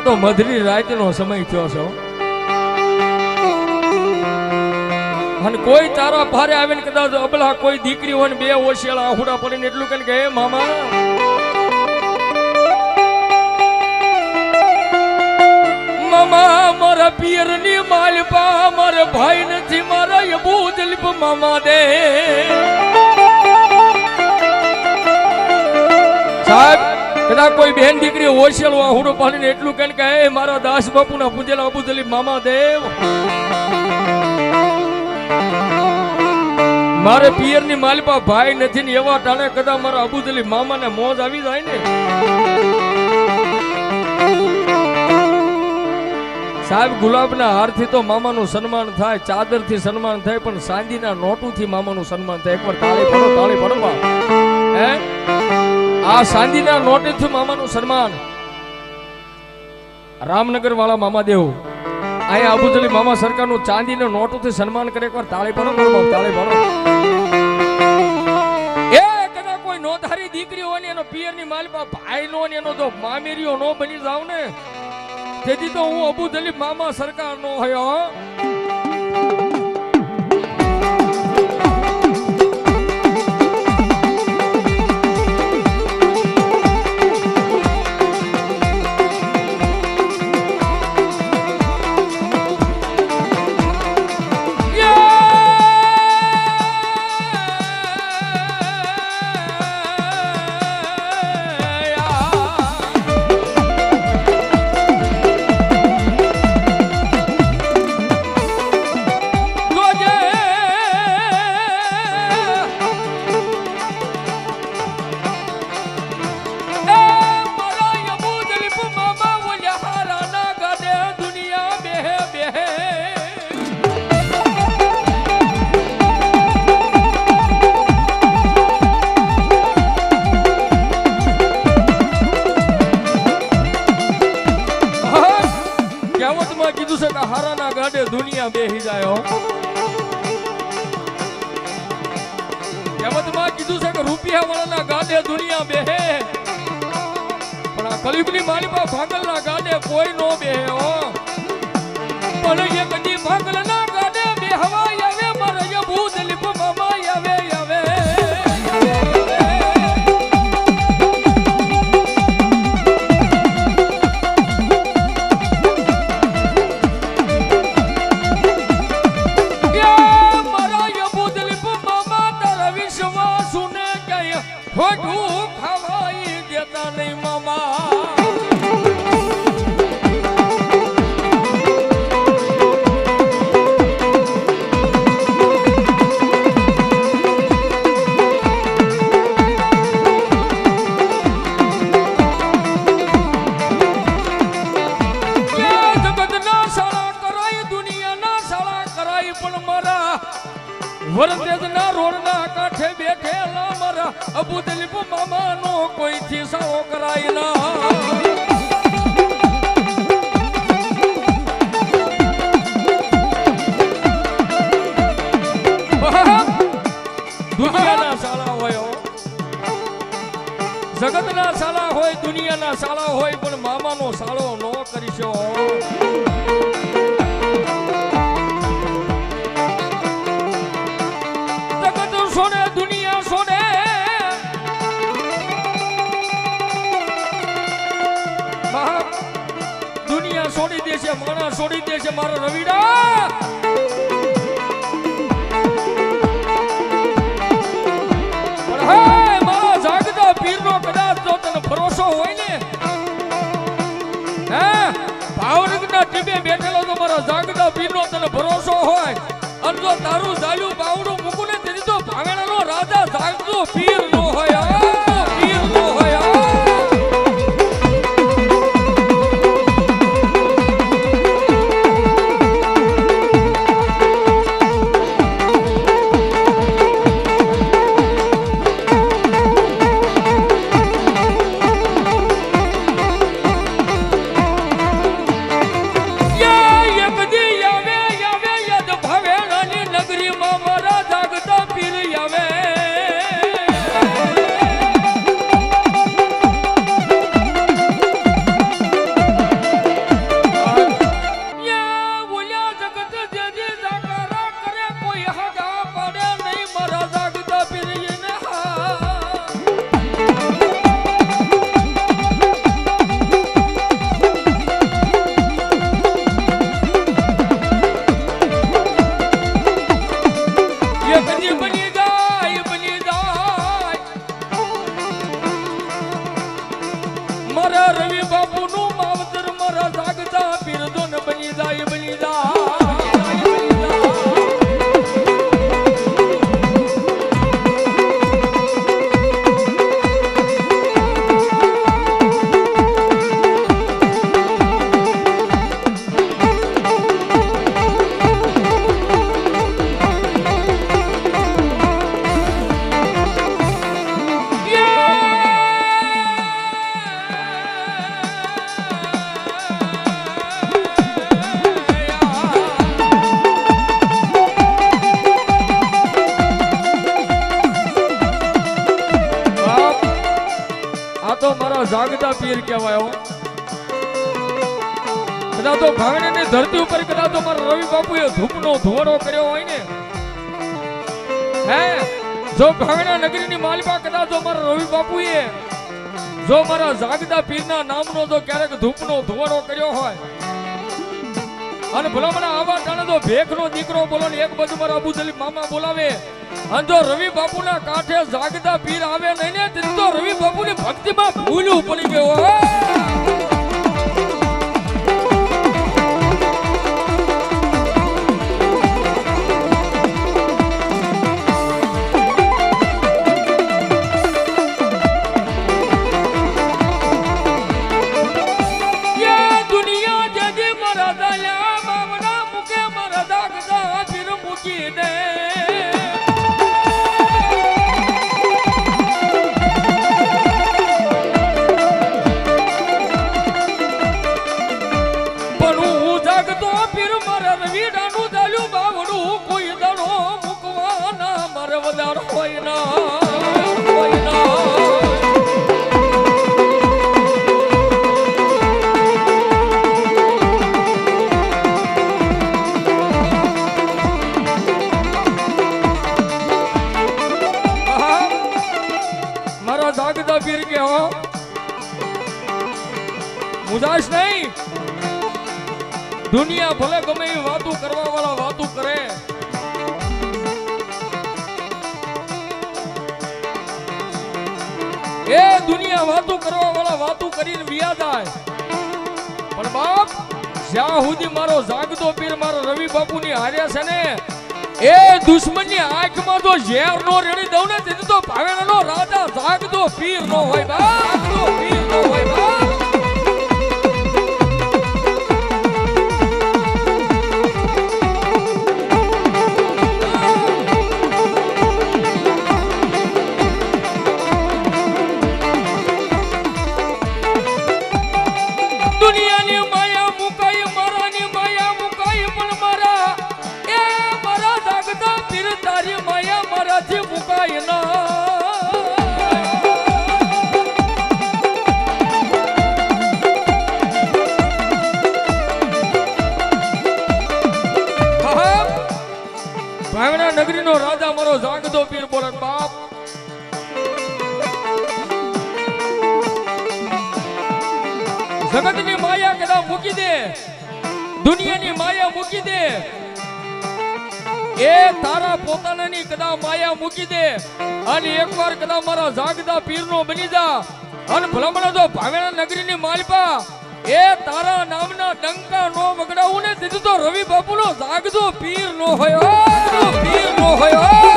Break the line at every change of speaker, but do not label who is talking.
તો મધરી રાતનો સમય થયો છે અને કોઈ તારા ભારે આવીને કદાચ અબલા કોઈ દીકરી હોય ને બે ઓશિયાળા આહુડા પડીને એટલું કે હે મામા મામા મારા પિયરની માલપા મારા ભાઈ નથી મારા યબુ દલીપ મામા દે સાહેબ કદાચ કોઈ બેન દીકરી ઓશિયાળું આહુડો પાડીને એટલું કે હે મારા દાસ બાપુના પૂજેલા અબુ દલીપ મામા દેવ મારે પિયરની માલપા ભાઈ નથી ને એવા ટાણે કદા મારા અબુ દલીપ મામાને મોજ આવી જાય ને સાહેબ ગુલાબના હારથી તો મામાનું સન્માન થાય ચાદરથી સન્માન થાય પણ ચાંદીના નોટુથી મામાનું સન્માન થાય એકવાર તાળી પડો હે આ ચાંદીના નોટેથી મામાનું સન્માન રામનગર વાળા મામાદેવ અહીંયા અબુ દલીપ મામા સરકારનું ચાંદીના નોટોથી સન્માન કરે એકવાર તાળી પડો તાળી પડો એ કદાચ કોઈ નોધારી દીકરી હોય ને એનો પિયરની માલપા ભાઈ નો ને એનો જો મામેરીઓ નો બની જાવ ને તેથી તો હું અબુ દલીપ મામા સરકાર નો હયો દુનિયા બેહી જાય એમાં કીધું છે કે રૂપિયા વાળાના ગાડે દુનિયા બેહે પણ આ કલીબની માલિપા ભાગલના ગાડે કોઈ નો બેહે પણ એ કદી ભાગલના ગાડે બેહવા આવે મારા અબુ દલીપ મામા આવે ખોટું ખવાઈ દેતા નહીં મામા જગતના સાળા કરાય દુનિયાના સાળા કરાય પણ મારા વરતેજના રોડના કાંઠે બેઠેલા મારા અબુ દલીપ મામાનો કોઈથી સાવો કરાય ના દુનિયાના સાળા હોય જગતના સાળા હોય દુનિયાના સાળા હોય પણ મામાનો સાળો ન કરીશો સોને દુનિયા સોને દુનિયા છોડી દેશે માણા છોડી દેશે મારા રવિડા પણ હે મારા જાગતા પીરનો કદાચ જો તને ભરોસો હોય ને હે ભાવનગરના ટીમે બેઠેલો તો મારા જાગતા પીરનો તને ભરોસો હોય અને જો તારું જાલ્યું બાવડું મૂકું ને તેથી તો ભાવેણાનો રાજા જાગતો પીર નો હોય પીર નો હોય જાગતા પીર કહેવાય હો કદાચ તો ભાંગણીની ધરતી ઉપર કદાચ તો મારા રવિ બાપુએ ધૂપનો ધુવાડો કર્યો હોય ને હે જો ભાંગણા નગરીની માલિકા કદાચ તો મારા રવિ બાપુએ જો મારા જાગતા પીરના નામનો જો ક્યારેક ધૂપનો ધુવાડો કર્યો હોય અને ભલા મને આવા ટાણે તો ભેખનો દીકરો બોલો ને એક બાજુ મારા અબુ જલીલ મામા બોલાવે અને જો રવિ બાપુના કાંઠે જાગતા પીર આવે નહીં ને તો રવિ બાપુની ભક્તિમાં ભૂલ્યું પડી ગયો જાગતા પીર કે હો મુજાશ નહીં દુનિયા ભલે ગમે એ વાતો કરવા વાળા વાતો કરે એ દુનિયા વાતો કરવા વાળા વાતો કરીને વિયા જાય પણ બાપ જ્યાં સુધી મારો જાગતો પીર મારો રવિ બાપુની હાર્યા છે ને એ દુશ્મનની આંખમાં જો ઝેર નો રેડી દઉં ને તેથી તો ભાવેણાનો રાજા જાગતો પીર નો હોય જાગતો પીર નો હોય દુનિયાની માયા મુકાઈ મારાની માયા મુકાઈ પણ મારા એ મારા જાગતા પીર તારી માયા મારાથી મુકાય ના ભાંગણા નગરીનો રાજા મારો જાગતો પીર બોલે બાપ જગતની માયા કદા મૂકી દે દુનિયાની માયા મૂકી દે એ તારા પોતાનાની કદા માયા મૂકી દે અને એકવાર કદા મારા જાગતા પીરનો બની જા અને ભલામણા જો ભાંગણા નગરીની માલપા એ તારા નામના ડંકા નો વગડાવું ને તેથી તો રવિ બાપુનો જાગતો પીર નો હોય પીર નો હોય